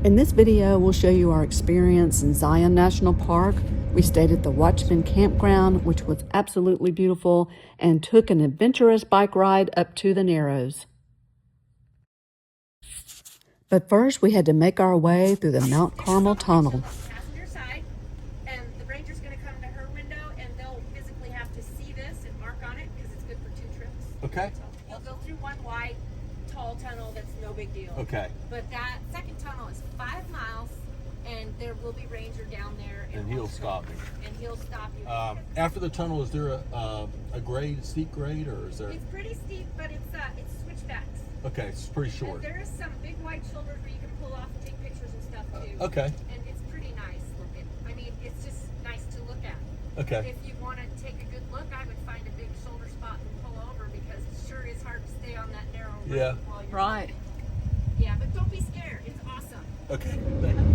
In this video, we'll show you our experience in Zion National Park. We stayed at the Watchman Campground, which was absolutely beautiful, and took an adventurous bike ride up to the Narrows. But first, we had to make our way through the Mount Carmel Tunnel. Passenger side, and the ranger's going to come to her window, and they'll physically have to see this and mark on it because it's good for 2 trips. Okay. So you'll go through one wide, tall tunnel. That's no big deal. Okay. But that second tunnel is 5 miles, and there will be ranger down there. And he'll stop me. And he'll stop you. After the tunnel, is there a grade, steep grade, or is there? It's pretty steep, but it's switchbacks. Okay, it's pretty short. And there is some big wide shoulders where you can pull off and take pictures and stuff too. Okay. And it's pretty nice looking. I mean, it's just nice to look at. Okay. If you want to take a good look, I would find a big shoulder spot and pull over because it sure is hard to stay on that narrow road. Yeah. While you're Right. walking. Yeah, but don't be scared. It's awesome. Okay. Thank you.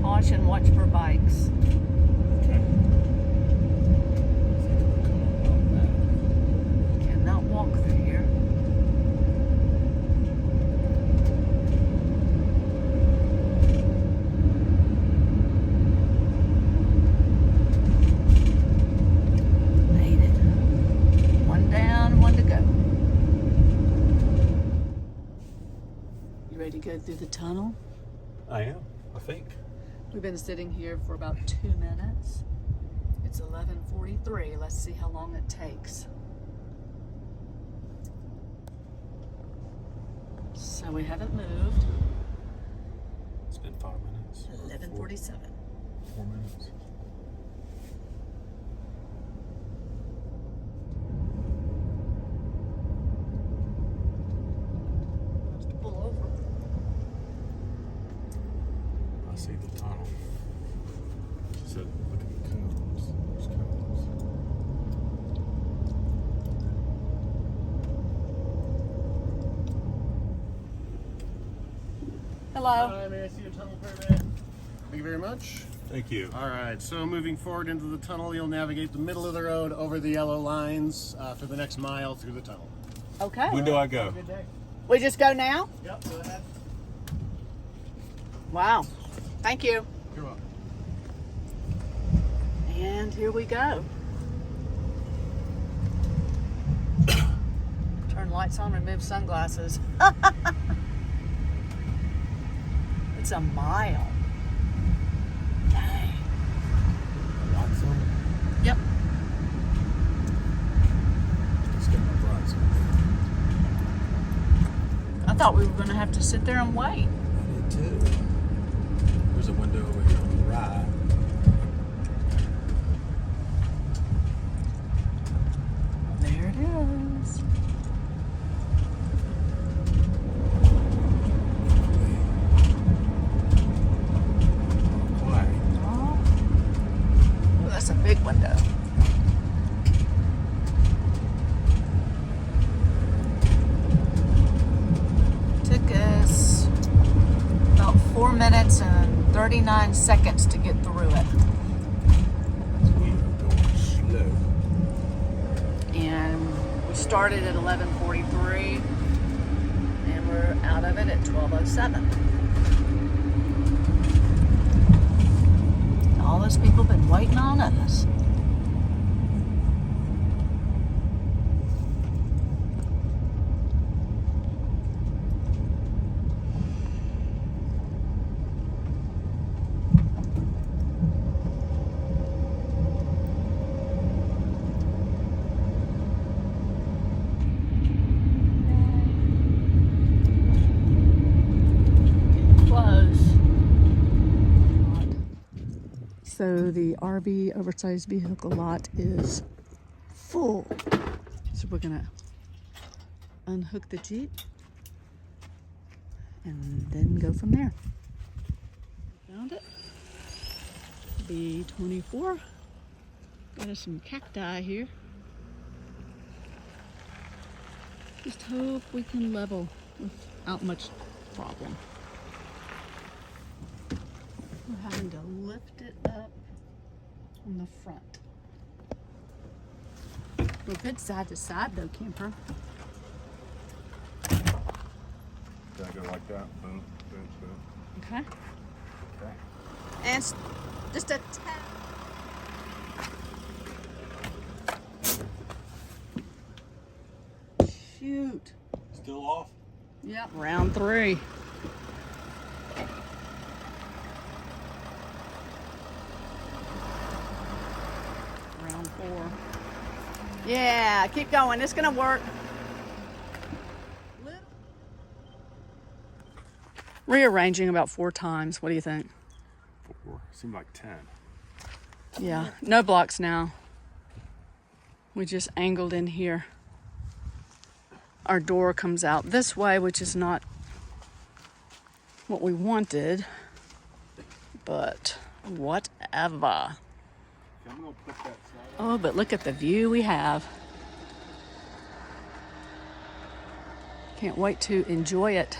Caution, watch for bikes. Cannot walk through here. Made it. One down, one to go. You ready to go through the tunnel? I am, I think. We've been sitting here for about 2 minutes. It's 11:43. Let's see how long it takes. So we haven't moved. It's been 5 minutes. 11:47. 4 minutes. Let's pull over. I see the tunnel. She said, look at the cones. There's cones. Hello. Hi, may I see your tunnel permit? Thank you very much. Thank you. All right, so moving forward into the tunnel, you'll navigate the middle of the road over the yellow lines for the next mile through the tunnel. Okay. When do I go? Good day. We just go now? Yep, go ahead. Wow. Thank you. You're welcome. And here we go. Turn lights on, remove sunglasses. It's a mile. Dang. Lots of them. Yep. Let's get my brights on. I thought we were going to have to sit there and wait. I did too. There's a window over here on the right. There it is. Quiet. Oh, that's a big window. Took us about 4 minutes and 39 seconds to get through it. We are going slow. And we started at 11:43 and we're out of it at 12:07. All those people been waiting on us. So the RV oversized vehicle lot is full. So we're gonna unhook the Jeep and then go from there. Found it. B24. Got us some cacti here. Just hope we can level without much problem. We're having to lift it up on the front. We're good side to side though, camper. Gotta go like that. Boom, boom, boom. Okay. Okay. And just a tap. Shoot. Still off? Yep, round 3. Round 4. Yeah, keep going. It's gonna work. Rearranging about 4 times. What do you think? 4. Seemed like 10. Yeah, no blocks now. We just angled in here. Our door comes out this way, which is not what we wanted, but whatever. I'm gonna put that side. Oh, but look at the view we have. Can't wait to enjoy it.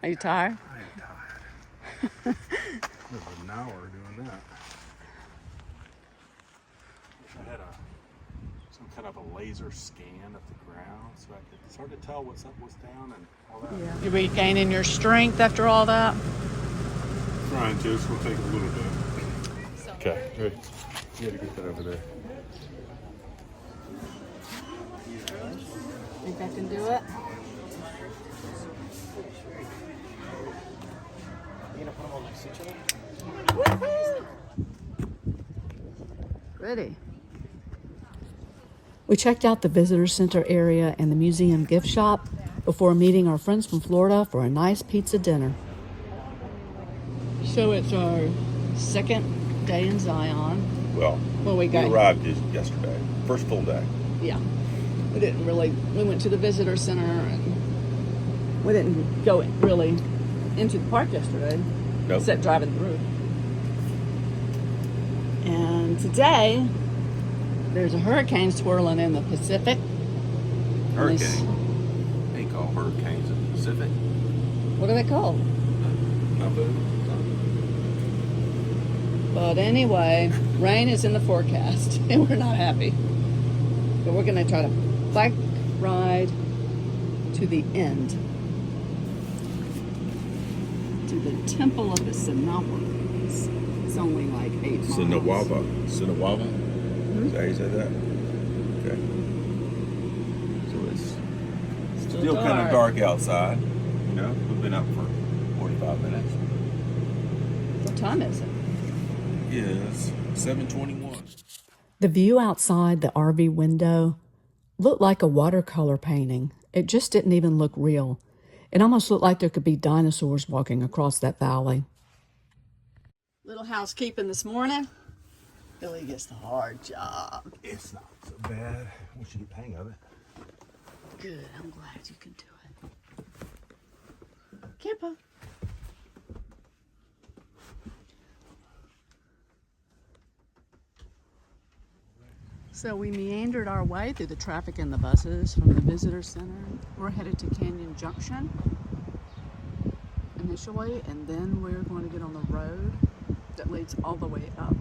Are you tired? I am tired. There's an hour doing that. Wish I had some kind of a laser scan of the ground so it's hard to tell what's up, what's down, and all that. Yeah. You regaining your strength after all that? Trying to, it's gonna take a little bit. Okay, good. You gotta get that over there. Think I can do it? Woohoo! Ready. We checked out the visitor center area and the museum gift shop before meeting our friends from Florida for a nice pizza dinner. So it's our second day in Zion. Well, We we arrived yesterday, first full day. Yeah. We went to the visitor center and we didn't go really into the park yesterday. Nope. Except driving through. And today, there's a hurricane swirling in the Pacific. Hurricane. They ain't called hurricanes in the Pacific. What are they called? Nothing. But anyway, rain is in the forecast and we're not happy. But we're gonna try to bike ride to the end. To the Temple of the Sinawas. It's only like 8 miles. Sinawava. Sinawava? Is that how you say that? Okay. So it's still kind of dark outside. You know, we've been up for 45 minutes. What time is it? Is 7:21. The view outside the RV window looked like a watercolor painting. It just didn't even look real. It almost looked like there could be dinosaurs walking across that valley. Little housekeeping this morning. Billy gets the hard job. It's not so bad once you get the hang of it. Good, I'm glad you can do it. Campa. So we meandered our way through the traffic and the buses from the visitor center. We're headed to Canyon Junction initially, and then we're going to get on the road that leads all the way up.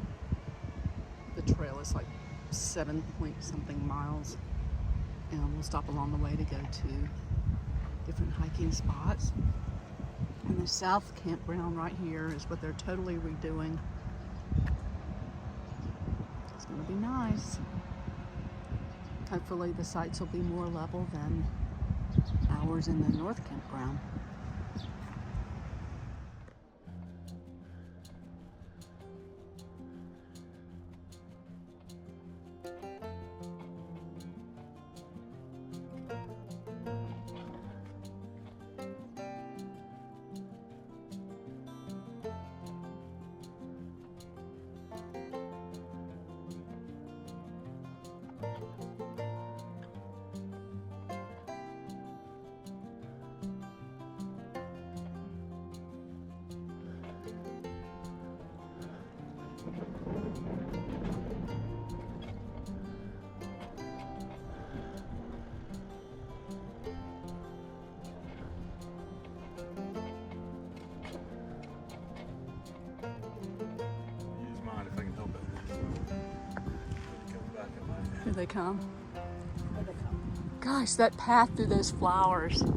The trail is like 7-point-something miles, and we'll stop along the way to go to different hiking spots. And the South Campground right here is what they're totally redoing. It's going to be nice. Hopefully the sites will be more level than ours in the North Campground. they come. Gosh, that path through those flowers. Stop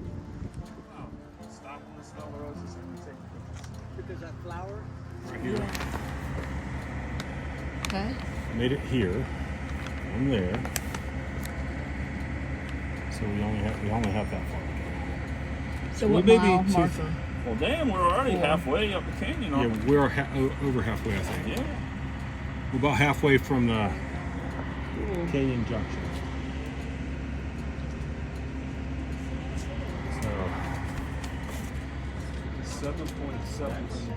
on the smell the roses and take Because that flower. right here. Okay. Made it here, and there. So we only have that far. So We what may be mile too- marker? Well, damn, we're already halfway up the canyon. Yeah, we're over halfway, I think. Yeah. We're about halfway from the canyon junction. So 7.7.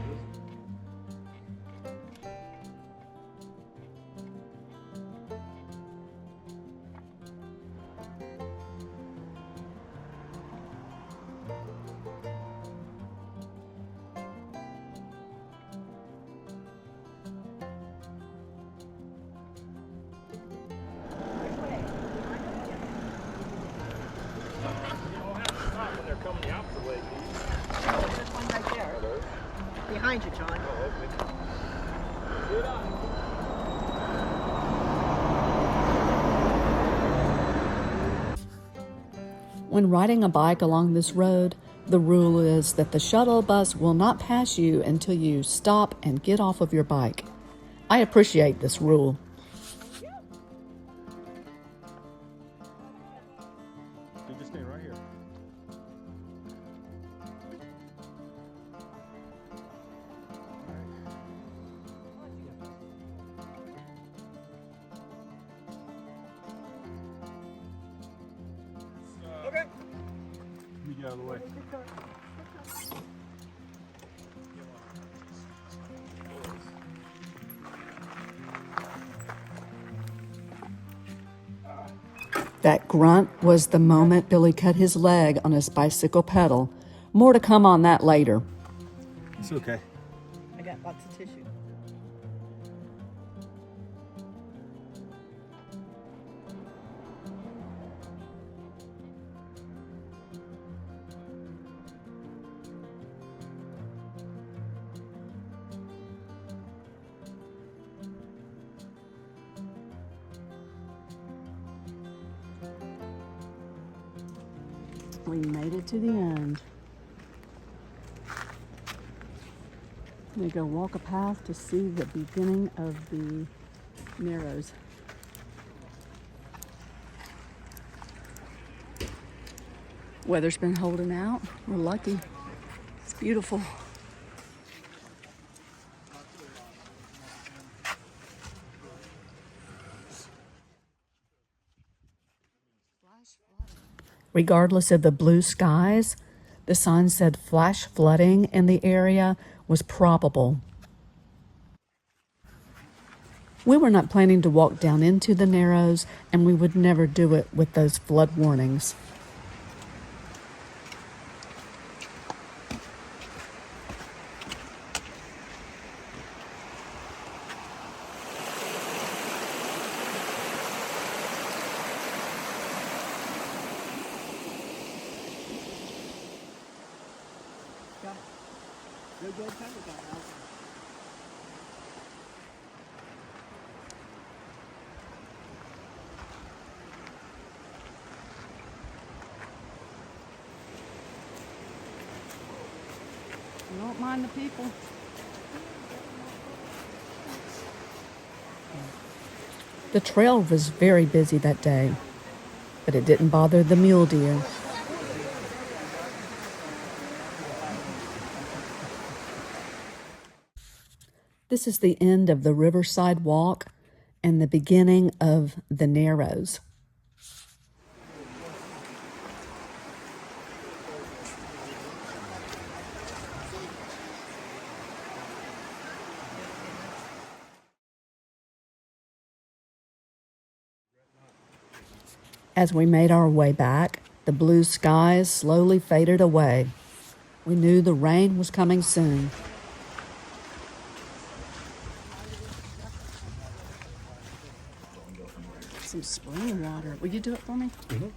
There's one right there. Behind you, John. When riding a bike along this road, the rule is that the shuttle bus will not pass you until you stop and get off of your bike. I appreciate this rule. you just stay right here. Okay. You get out of the way. That grunt was the moment Billy cut his leg on his bicycle pedal. More to come on that later. It's okay. I got lots of tissue. We made it to the end. I'm gonna go walk a path to see the beginning of the Narrows. Weather's been holding out. We're lucky. It's beautiful. Regardless of the blue skies, the sign said flash flooding in the area was probable. We were not planning to walk down into the Narrows, and we would never do it with those flood warnings. Good, good, time we got now. You don't mind the people. The trail was very busy that day, but it didn't bother the mule deer. This is the end of the Riverside Walk and the beginning of the Narrows. As we made our way back, the blue skies slowly faded away. We knew the rain was coming soon. Some spring water. Will you do it for me? Mm-hmm.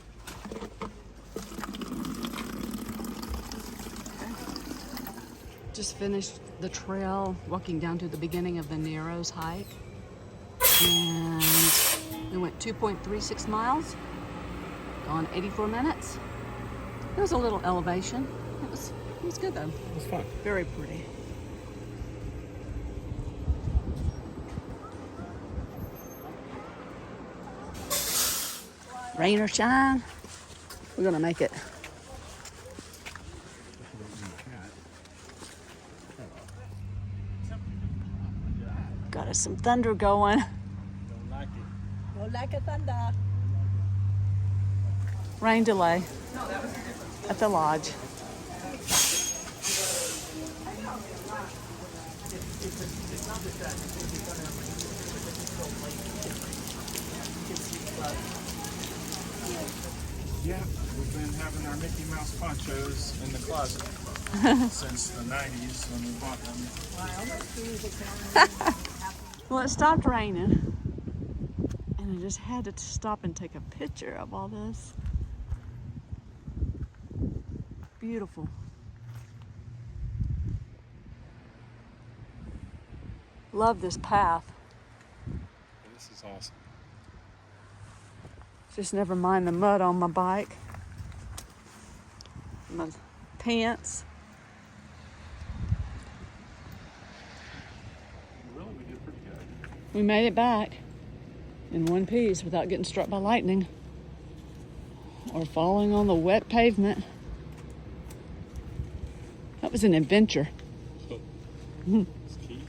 Just finished the trail, walking down to the beginning of the Narrows hike. And We went 2.36 miles, gone 84 minutes. There was a little elevation. It was good though. It was fun. Very pretty. Rain or shine, we're gonna make it. Got us some thunder going. Don't like a thunder. Rain delay at the lodge. Yeah, we've been having our Mickey Mouse ponchos in the closet since the 90s when we bought them. Well, it stopped raining, and I just had to stop and take a picture of all this. Beautiful. Love this path. This is awesome. Just never mind the mud on my bike. My pants. Really, we did pretty good. We made it back in one piece without getting struck by lightning or falling on the wet pavement. That was an adventure. It's key.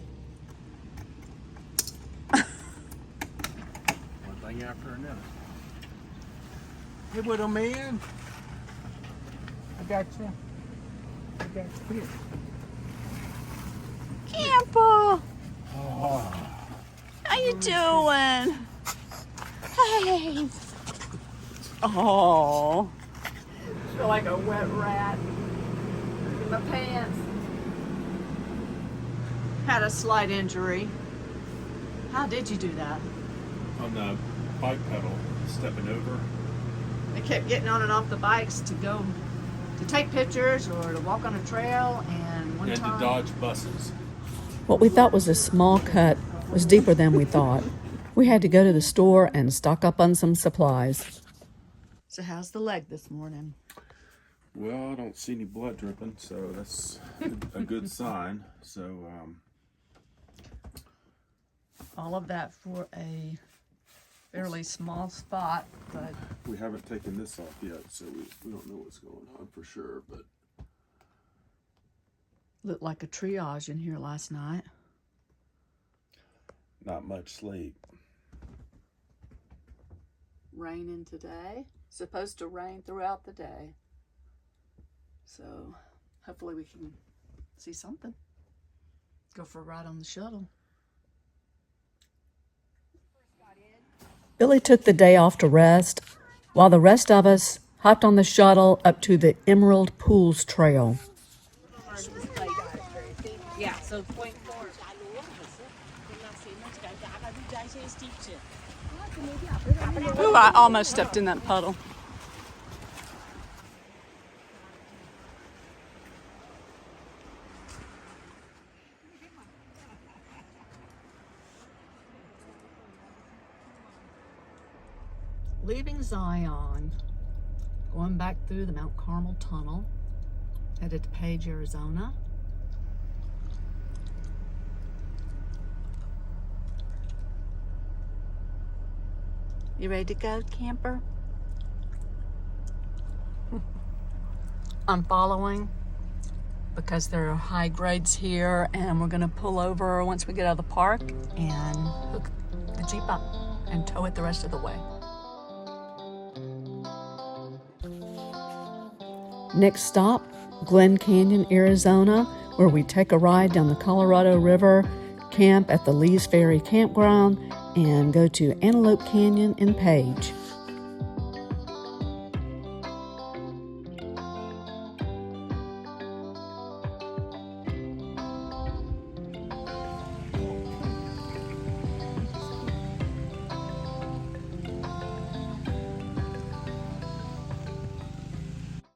One thing after another. Hey, Widow Man. I got you. I got you here. Camper, Oh. how you doing? Hey. Oh, I feel like a wet rat in my pants. Had a slight injury. How did you do that? On the bike pedal, stepping over. I kept getting on and off the bikes to go to take pictures or to walk on a trail, and one And time to dodge buses. What we thought was a small cut was deeper than we thought. We had to go to the store and stock up on some supplies. So how's the leg this morning? Well, I don't see any blood dripping, so that's a good sign. So, All of that for a fairly small spot, but we haven't taken this off yet, so we don't know what's going on for sure, but looked like a triage in here last night. not much sleep. Raining today. Supposed to rain throughout the day. So hopefully we can see something. Go for a ride on the shuttle. Billy took the day off to rest, while the rest of us hopped on the shuttle up to the Emerald Pools Trail. Yeah, so point four. Ooh, I almost stepped in that puddle. Leaving Zion, going back through the Mount Carmel Tunnel, headed to Page, Arizona. You ready to go, camper? I'm following because there are high grades here, and we're gonna pull over once we get out of the park and hook the Jeep up and tow it the rest of the way. Next stop, Glen Canyon, Arizona, where we take a ride down the Colorado River, camp at the Lee's Ferry Campground, and go to Antelope Canyon in Page.